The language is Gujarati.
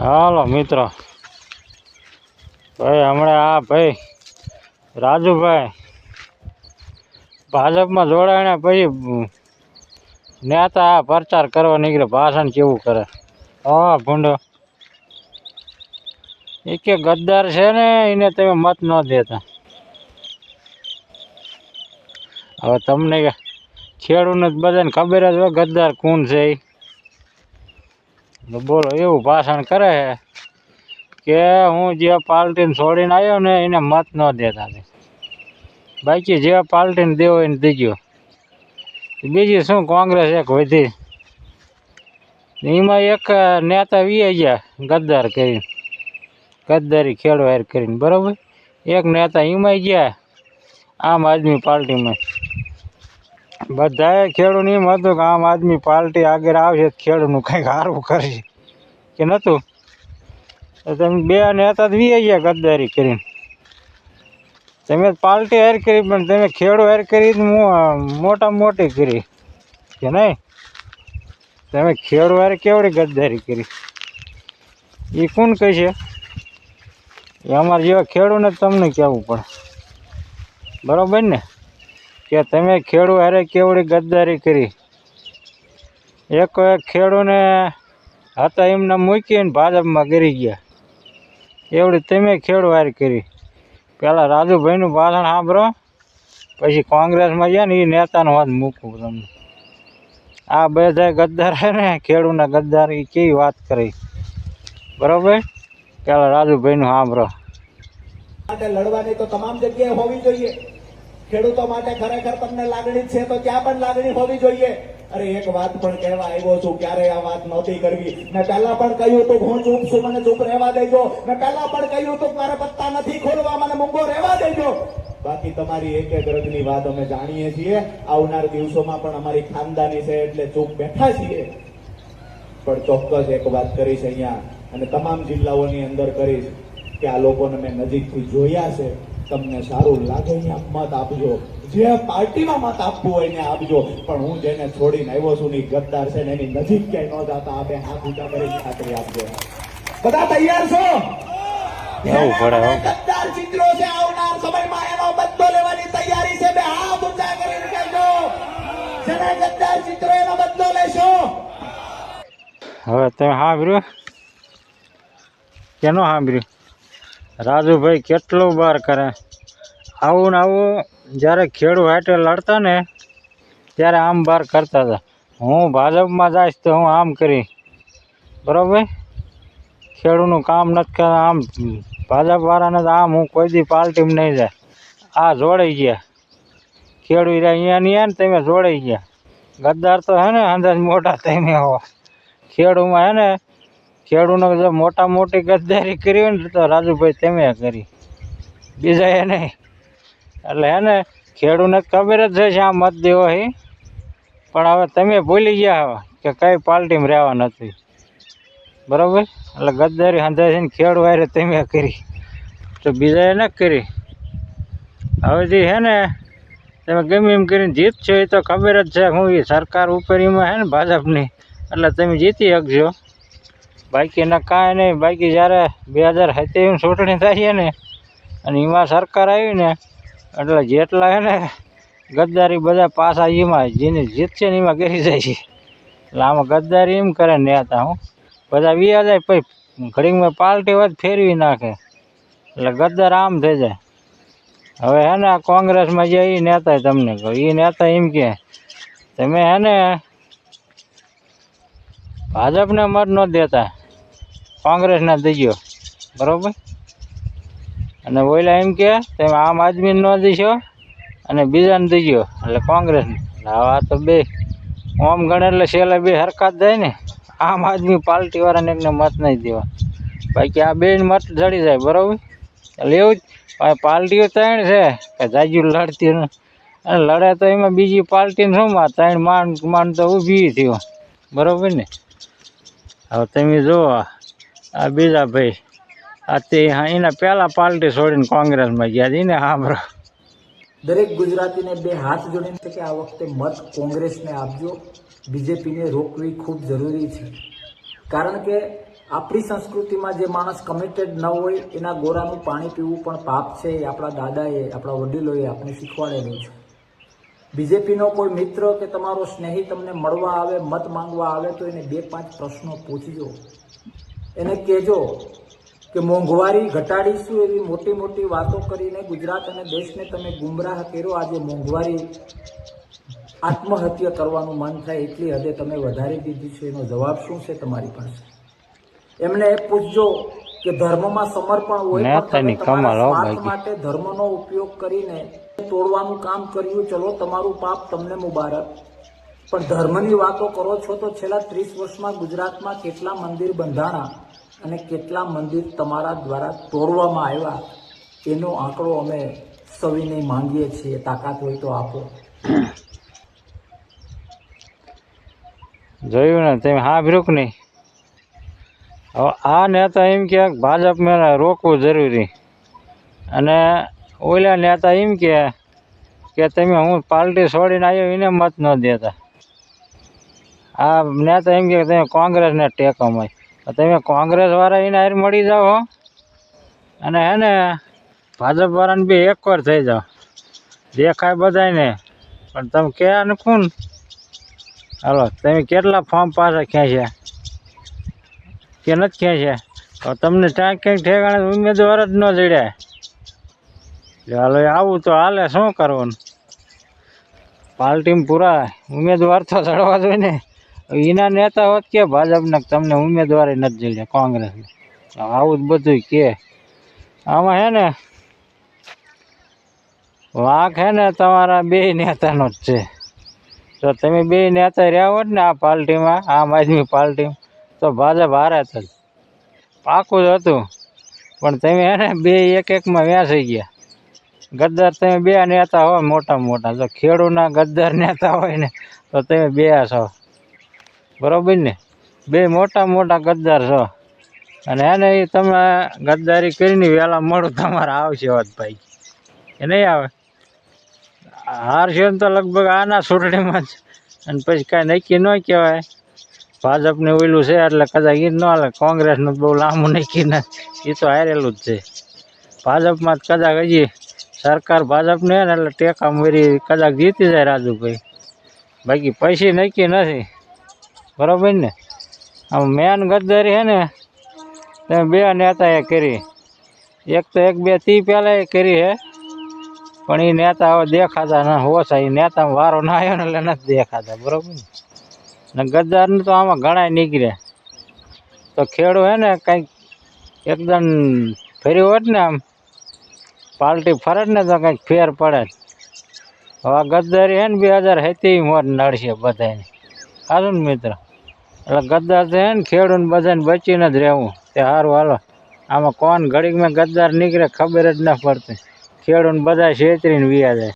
હાલો મિત્રો, ભાઈ હમણાં આ ભાઈ રાજુભાઈ ભાજપમાં જોડાઈને પછી નેતા પ્રચાર કરવા નીકળે, ભાષણ કેવું કરે. હા ભૂંડો એ કે ગદ્દાર છે ને એને તમે મત ન દેતા. હવે તમને ખેડૂતને બધાને ખબર જ હોય ગદ્દાર કોણ છે. બોલો એવું ભાષણ કરે કે હું જે પાર્ટીને છોડીને આવ્યો ને એને મત ન દેતા. બાકી જે પાર્ટીને દેવો એને દીજો. બીજી શું કોંગ્રેસ એક વધી, એમાં એક નેતા વી ગયા ગદ્દાર કરીને, ગદ્દારી ખેડવાર કરીને, બરાબર. એક નેતા એમાં ગયા આમ આદમી પાર્ટીમાં. બધાએ ખેડૂત એમ હતું કે આમ આદમી પાર્ટી આગળ આવશે ખેડૂતનું કંઈક સારું કરશે, કે નહોતું. તમે બે નેતા જ વી ગયા ગદ્દારી કરીને. તમે પાર્ટી હાર કરી પણ તમે ખેડૂત હાર કરી મોટા મોટી કરી કે નહીં. તમે ખેડૂત હારે કેવડી ગદ્દારી કરી એ કોણ કહે છે? એ અમારા જેવા ખેડૂતને તમને કહેવું પડે, બરાબર ને, કે તમે ખેડૂત હારે કેવડી ગદ્દારી કરી. એક ખેડૂતને હતા એમને મૂકીને ભાજપમાં કરી ગયા, એવડી તમે ખેડૂત હારે કરી. પેલા રાજુભાઈનું ભાષણ સાંભળો, પછી કોંગ્રેસમાં ગયા ને એ નેતાનો વાત મૂકવું તમને. આ બધા ગદ્દાર છે ને ખેડૂતના ગદ્દાર, એ કેવી વાત કરી, બરાબર. પેલા રાજુભાઈનું સાંભળો. માટે લડવાની તો તમામ જગ્યાએ હોવી જોઈએ. ખેડૂતો માટે ખરેખર તમને લાગણી છે તો ત્યાં પણ લાગણી હોવી જોઈએ. અરે એક વાત પણ કહેવા આવ્યો છું, ક્યારે આ વાત નહોતી કરવી. મેં પહેલા પણ કહ્યું હતું હું ચૂપ છું, મને ચૂપ રહેવા દેજો. મેં પહેલા પણ કહ્યું હતું મારે પત્તા નથી ખોલવા, મને મૂંગો રહેવા દેજો. બાકી તમારી એક એક રગની વાત અમે જાણીએ છીએ. આવનાર દિવસોમાં પણ અમારી ખાનદાની છે એટલે ચૂપ બેઠા છીએ. પણ ચોક્કસ એક વાત કરીશ અહીંયા, અને તમામ જિલ્લાઓની અંદર કરીશ કે આ લોકોને મેં નજીકથી જોયા છે. તમને સારું લાગે અહીંયા મત આપજો, જે પાર્ટીમાં મત આપવું હોય ને આપજો. પણ હું જેને છોડીને આવ્યો છું ની ગદ્દાર છે ને એની નજીક ક્યાંય ન જતા. આપણે હાથ ઊંચા કરી ખાતરી આપજો. બધા તૈયાર છો? ગદ્દાર ચિત્રો છે, આવનાર સમયમાં એનો બદલો લેવાની તૈયારી છે. બે હાથ ઊંચા કરીને કહેજો, જેને ગદ્દાર ચિત્રો એનો બદલો લેશો. હવે તમે સાંભળ્યું કે ન સાંભળ્યું? રાજુભાઈ કેટલું બાર કરે. આવું ને આવું જ્યારે ખેડૂત હાટે લડતા ને ત્યારે આમ બાર કરતા હતા. હું ભાજપમાં જઈશ તો હું આમ કરી, બરાબર. ખેડૂતનું કામ નથી કરતા. આમ ભાજપવાળાને તો આમ હું કોઈ દી પાર્ટીમાં નહીં જાય. આ જોડાઈ ગયા ખેડૂત અહીંયા નહીં ને તમે જોડાઈ ગયા. ગદ્દાર તો હે ને અંદાજ મોટા તમે હો. ખેડૂતમાં હે ને ખેડૂતને જો મોટા મોટી ગદ્દારી કરી હોય ને તો રાજુભાઈ તમે કરી, બીજા એ નહીં. એટલે હે ને ખેડૂતને ખબર જ છે આ મત દેવો હે, પણ હવે તમે ભૂલી ગયા હવે કે કઈ પાર્ટીમાં રહેવા નથી, બરાબર. એટલે ગદ્દારી હંધાય છે ને ખેડૂત હારે તમે કરી તો બીજાએ ન કરી. હવેથી હે ને તમે ગમે એમ કરીને જીતશો એ તો ખબર જ છે હું એ સરકાર ઉપર એમાં હે ને ભાજપની, એટલે તમે જીતી શકજો. બાકી ના કાંઈ નહીં. બાકી જ્યારે 2027 ચૂંટણી થાય ને અને એમાં સરકાર આવી ને એટલે જેટલા હે ને ગદ્દારી બધા પાછા એમાં જેને જીતશે ને એમાં કરી જાય છે. એટલે આમાં ગદ્દારી એમ કરે નેતા, હું બધા વ્યા જાય પછી ઘડીમાં પાર્ટી વાત ફેરવી નાખે. એટલે ગદ્દાર આમ થઈ જાય. હવે હે ને આ કોંગ્રેસમાં જે એ નેતા તમને કહો, એ નેતા એમ કે તમે હે ને ભાજપને મત ન દેતા, કોંગ્રેસને દેજો, બરાબર. અને ઓલા એમ કે તમે આમ આદમીને ન દેશો અને બીજાને દેજો એટલે કોંગ્રેસને. હવે આ તો બે ઓમ ગણે એટલે છેલ્લે બે હરકત જાય ને. આમ આદમી પાર્ટીવાળાને એકને મત નહીં દેવા, બાકી આ બેને મત જડી જાય, બરાબર. એટલે એવું જ પાર્ટીઓ ત્રણ છે કે જાજુ લડતી અને લડે તો એમાં બીજી પાર્ટીને શું માં ત્રણ માંડ તો ઊભી થયો, બરાબર ને. હવે તમે જુઓ આ બીજા ભાઈ આ તે એના પહેલાં પાર્ટી છોડીને કોંગ્રેસમાં ગયા એને સાંભળો. દરેક ગુજરાતીને બે હાથ જોડીને કે આ વખતે મત કોંગ્રેસને આપજો. બીજેપીને રોકવી ખૂબ જરૂરી છે, કારણ કે આપણી સંસ્કૃતિમાં જે માણસ કમિટેડ ન હોય એના ગોરાનું પાણી પીવું પણ પાપ છે. એ આપણા દાદાએ, આપણા વડીલોએ આપણે શીખવાડેલું છે. બીજેપીનો કોઈ મિત્ર કે તમારો સ્નેહી તમને મળવા આવે, મત માંગવા આવે તો એને 2-5 પ્રશ્નો પૂછજો. એને કહેજો કે મોંઘવારી ઘટાડીશું એવી મોટી મોટી વાતો કરીને ગુજરાત અને દેશને તમે ગુમરાહ કર્યો. આજે મોંઘવારી આત્મહત્યા કરવાનું મન થાય એટલી હદે તમે વધારી દીધી છે. એનો જવાબ શું છે તમારી પાસે? એમને એ પૂછજો કે ધર્મમાં સમર્પણ હોય પણ તમે તમારા સ્વાર્થ માટે ધર્મનો ઉપયોગ કરીને તોડવાનું કામ કર્યું. ચલો, તમારું પાપ તમને મુબારક. પણ ધર્મની વાતો કરો છો તો છેલ્લા 30 વર્ષમાં ગુજરાતમાં કેટલા મંદિર બંધાણા અને કેટલા મંદિર તમારા દ્વારા તોડવામાં આવ્યા એનો આંકડો અમે સવિનય માંગીએ છીએ. તાકાત હોય તો આપો. જોયું ને તમે? હા ભીરુક નહીં. હવે આ નેતા એમ કે ભાજપને રોકવું જરૂરી, અને ઓલા નેતા એમ કે તમે હું પાર્ટી છોડીને આવ્યો એને મત ન દેતા. આ નેતા એમ કે તમે કોંગ્રેસને ટેકો મળે. તમે કોંગ્રેસ વાળા એને હારે મળી જાઓ હો, અને હે ને ભાજપ વાળાને બી એકવાર થઈ જાઓ. દેખાય બધાને, પણ તમે ક્યાં ને કોણ? હાલો, તમે કેટલા ફોર્મ પાછા ખેંચ્યા કે નથી ખેંચ્યા? તમને ક્યાંક ક્યાંક ઠેકાણે ઉમેદવાર જ ન જડ્યા. હાલો, આવું તો હાલે, શું કરવાનું? પાર્ટીમાં પૂરા ઉમેદવાર તો ચડવા જોઈએ ને. એના નેતા હોત કે ભાજપને તમને ઉમેદવાર નથી જડ્યા કોંગ્રેસને. આવું જ બધું કે આમાં હે ને વાંક હે ને તમારા 2 નેતાનો જ છે. જો તમે 2 નેતા રહ્યા હોત ને આ પાર્ટીમાં, આમ આદમી પાર્ટીમાં, તો ભાજપ હારે જ પાકું જ હતું. પણ તમે હે ને 2 એક-એકમાં વ્યાસી ગયા. ગદ્દાર તમે 2 નેતા હોય મોટા મોટા. જો ખેડૂના ગદ્દાર નેતા હોય ને તો તમે 2 છો, બરોબર ને? 2 મોટા મોટા ગદ્દાર છો. અને એને એ તમે ગદ્દારી કરીને વહેલા મોડું તમારે આવશે હોત ભાઈ, એ નહીં આવે. હારશે ને તો લગભગ આના ચૂંટણીમાં જ, અને પછી કાંઈ નક્કી ન કહેવાય. ભાજપને ઓયલું છે એટલે કદાચ એ ન હાલે. કોંગ્રેસનું બહુ લાંબુ નક્કી ને, એ તો હારેલું જ છે. ભાજપમાં જ કદાચ હજી સરકાર ભાજપને હે ને એટલે ટેકા મરી કદાચ જીતી જાય રાજુભાઈ. બાકી પછી નક્કી નથી, બરોબર ને? આમ મેન ગદ્દારી હે ને તમે 2 નેતાએ કરી. એક તો 1-2 તી પહેલાં એ કરી હે, પણ એ નેતા હવે દેખાતા ના ઓછા. એ નેતામાં વારો ના આવ્યો ને એટલે નથી દેખાતા, બરોબર ને? ગદ્દારને તો આમાં ઘણા નીકળ્યા. તો ખેડૂ હે ને કંઈક એકદમ ફર્યું હોત ને, આમ પાર્ટી ફરજ ને તો કંઈક ફેર પડે. હવે ગદ્દારી હે ને 2027 મોર નડશે બધાને. સારું ને મિત્ર? એટલે ગદ્દાર તો હે ને ખેડૂને બધાને બચીને જ રહેવું તે સારું. હાલો, આમાં કોણ ઘડીકમાં ગદ્દાર નીકળે ખબર જ ના પડતી. ખેડૂને બધા છેતરીને વ્યા જાય.